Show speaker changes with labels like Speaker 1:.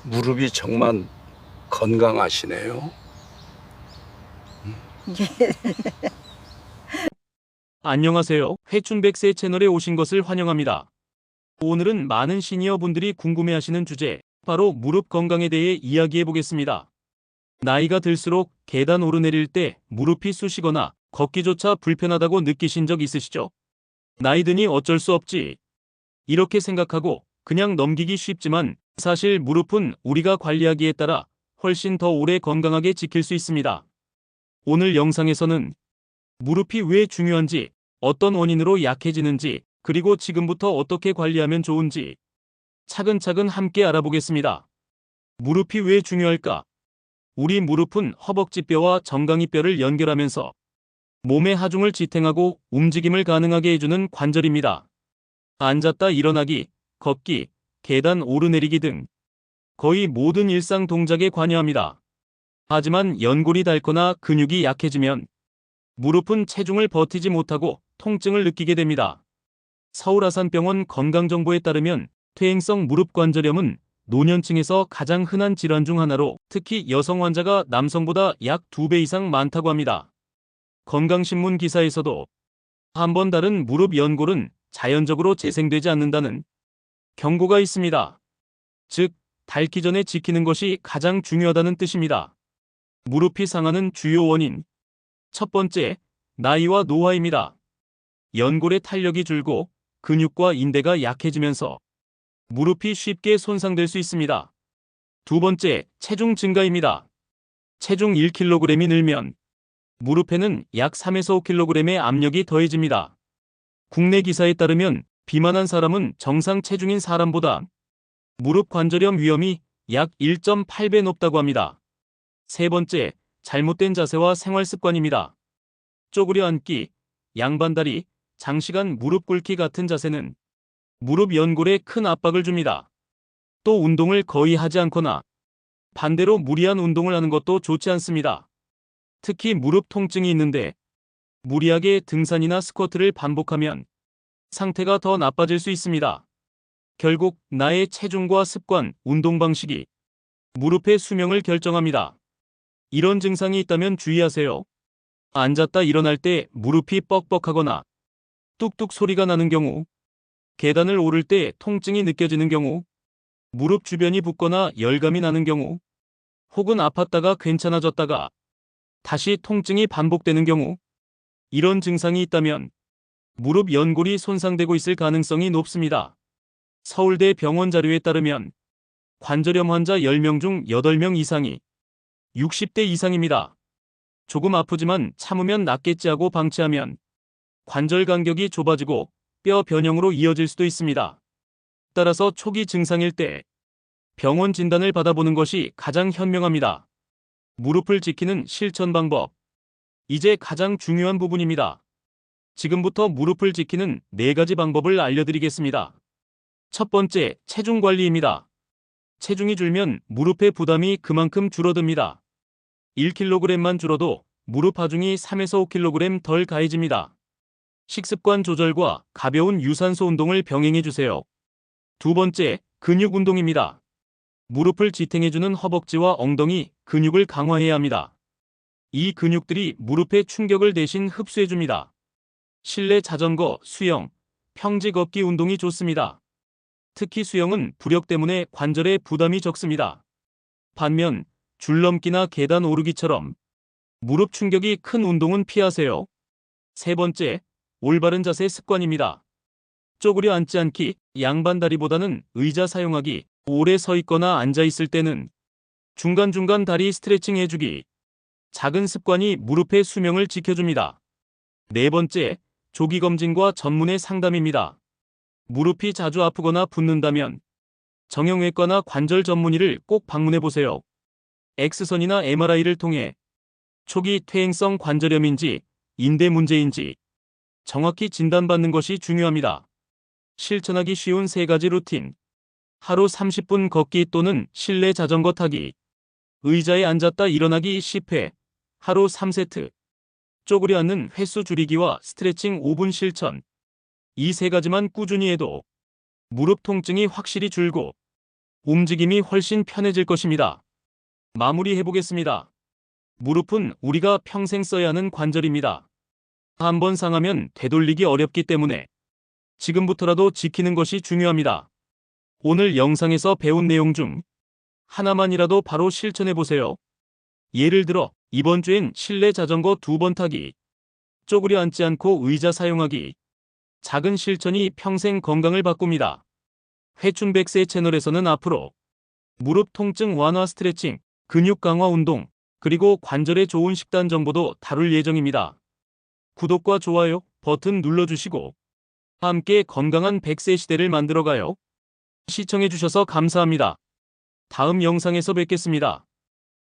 Speaker 1: 무릎이 정말 건강하시네요.
Speaker 2: 안녕하세요. 회춘백세 채널에 오신 것을 환영합니다. 오늘은 많은 시니어 분들이 궁금해하시는 주제, 바로 무릎 건강에 대해 이야기해 보겠습니다. 나이가 들수록 계단 오르내릴 때 무릎이 쑤시거나 걷기조차 불편하다고 느끼신 적 있으시죠? 나이 드니 어쩔 수 없지, 이렇게 생각하고 그냥 넘기기 쉽지만 사실 무릎은 우리가 관리하기에 따라 훨씬 더 오래 건강하게 지킬 수 있습니다. 오늘 영상에서는 무릎이 왜 중요한지, 어떤 원인으로 약해지는지, 그리고 지금부터 어떻게 관리하면 좋은지 차근차근 함께 알아보겠습니다. 무릎이 왜 중요할까? 우리 무릎은 허벅지뼈와 정강이뼈를 연결하면서 몸의 하중을 지탱하고 움직임을 가능하게 해주는 관절입니다. 앉았다 일어나기, 걷기, 계단 오르내리기 등 거의 모든 일상 동작에 관여합니다. 하지만 연골이 닳거나 근육이 약해지면 무릎은 체중을 버티지 못하고 통증을 느끼게 됩니다. 서울아산병원 건강정보에 따르면 퇴행성 무릎관절염은 노년층에서 가장 흔한 질환 중 하나로, 특히 여성 환자가 남성보다 약 2배 이상 많다고 합니다. 건강신문 기사에서도 한 번 닳은 무릎 연골은 자연적으로 재생되지 않는다는 경고가 있습니다. 즉, 닳기 전에 지키는 것이 가장 중요하다는 뜻입니다. 무릎이 상하는 주요 원인. 첫 번째, 나이와 노화입니다. 연골의 탄력이 줄고 근육과 인대가 약해지면서 무릎이 쉽게 손상될 수 있습니다. 두 번째, 체중 증가입니다. 체중 1kg이 늘면 무릎에는 약 3에서 5kg의 압력이 더해집니다. 국내 기사에 따르면 비만한 사람은 정상 체중인 사람보다 무릎 관절염 위험이 약 1.8배 높다고 합니다. 세 번째, 잘못된 자세와 생활 습관입니다. 쪼그려 앉기, 양반다리, 장시간 무릎 꿇기 같은 자세는 무릎 연골에 큰 압박을 줍니다. 또 운동을 거의 하지 않거나 반대로 무리한 운동을 하는 것도 좋지 않습니다. 특히 무릎 통증이 있는데 무리하게 등산이나 스쿼트를 반복하면 상태가 더 나빠질 수 있습니다. 결국 나의 체중과 습관, 운동 방식이 무릎의 수명을 결정합니다. 이런 증상이 있다면 주의하세요. 앉았다 일어날 때 무릎이 뻑뻑하거나 뚝뚝 소리가 나는 경우, 계단을 오를 때 통증이 느껴지는 경우, 무릎 주변이 붓거나 열감이 나는 경우, 혹은 아팠다가 괜찮아졌다가 다시 통증이 반복되는 경우, 이런 증상이 있다면 무릎 연골이 손상되고 있을 가능성이 높습니다. 서울대 병원 자료에 따르면 관절염 환자 10명 중 8명 이상이 60대 이상입니다. 조금 아프지만 참으면 낫겠지 하고 방치하면 관절 간격이 좁아지고 뼈 변형으로 이어질 수도 있습니다. 따라서 초기 증상일 때 병원 진단을 받아보는 것이 가장 현명합니다. 무릎을 지키는 실천 방법. 이제 가장 중요한 부분입니다. 지금부터 무릎을 지키는 4가지 방법을 알려드리겠습니다. 첫 번째, 체중 관리입니다. 체중이 줄면 무릎의 부담이 그만큼 줄어듭니다. 1kg만 줄어도 무릎 하중이 3에서 5kg 덜 가해집니다. 식습관 조절과 가벼운 유산소 운동을 병행해주세요. 두 번째, 근육 운동입니다. 무릎을 지탱해주는 허벅지와 엉덩이 근육을 강화해야 합니다. 이 근육들이 무릎의 충격을 대신 흡수해줍니다. 실내 자전거, 수영, 평지 걷기 운동이 좋습니다. 특히 수영은 부력 때문에 관절에 부담이 적습니다. 반면 줄넘기나 계단 오르기처럼 무릎 충격이 큰 운동은 피하세요. 세 번째, 올바른 자세 습관입니다. 쪼그려 앉지 않기, 양반다리보다는 의자 사용하기, 오래 서 있거나 앉아 있을 때는 중간중간 다리 스트레칭 해주기. 작은 습관이 무릎의 수명을 지켜줍니다. 네 번째, 조기검진과 전문의 상담입니다. 무릎이 자주 아프거나 붓는다면 정형외과나 관절 전문의를 꼭 방문해보세요. X선이나 MRI를 통해 초기 퇴행성 관절염인지 인대 문제인지 정확히 진단받는 것이 중요합니다. 실천하기 쉬운 3가지 루틴. 하루 30분 걷기 또는 실내 자전거 타기. 의자에 앉았다 일어나기 10회. 하루 3세트. 쪼그려 앉는 횟수 줄이기와 스트레칭 5분 실천. 이 3가지만 꾸준히 해도 무릎 통증이 확실히 줄고 움직임이 훨씬 편해질 것입니다. 마무리해 보겠습니다. 무릎은 우리가 평생 써야 하는 관절입니다. 한번 상하면 되돌리기 어렵기 때문에 지금부터라도 지키는 것이 중요합니다. 오늘 영상에서 배운 내용 중 하나만이라도 바로 실천해 보세요. 예를 들어 이번 주엔 실내 자전거 2번 타기, 쪼그려 앉지 않고 의자 사용하기. 작은 실천이 평생 건강을 바꿉니다. 회춘백세 채널에서는 앞으로 무릎 통증 완화 스트레칭, 근육 강화 운동, 그리고 관절에 좋은 식단 정보도 다룰 예정입니다. 구독과 좋아요 버튼 눌러주시고 함께 건강한 100세 시대를 만들어가요. 시청해주셔서 감사합니다. 다음 영상에서 뵙겠습니다.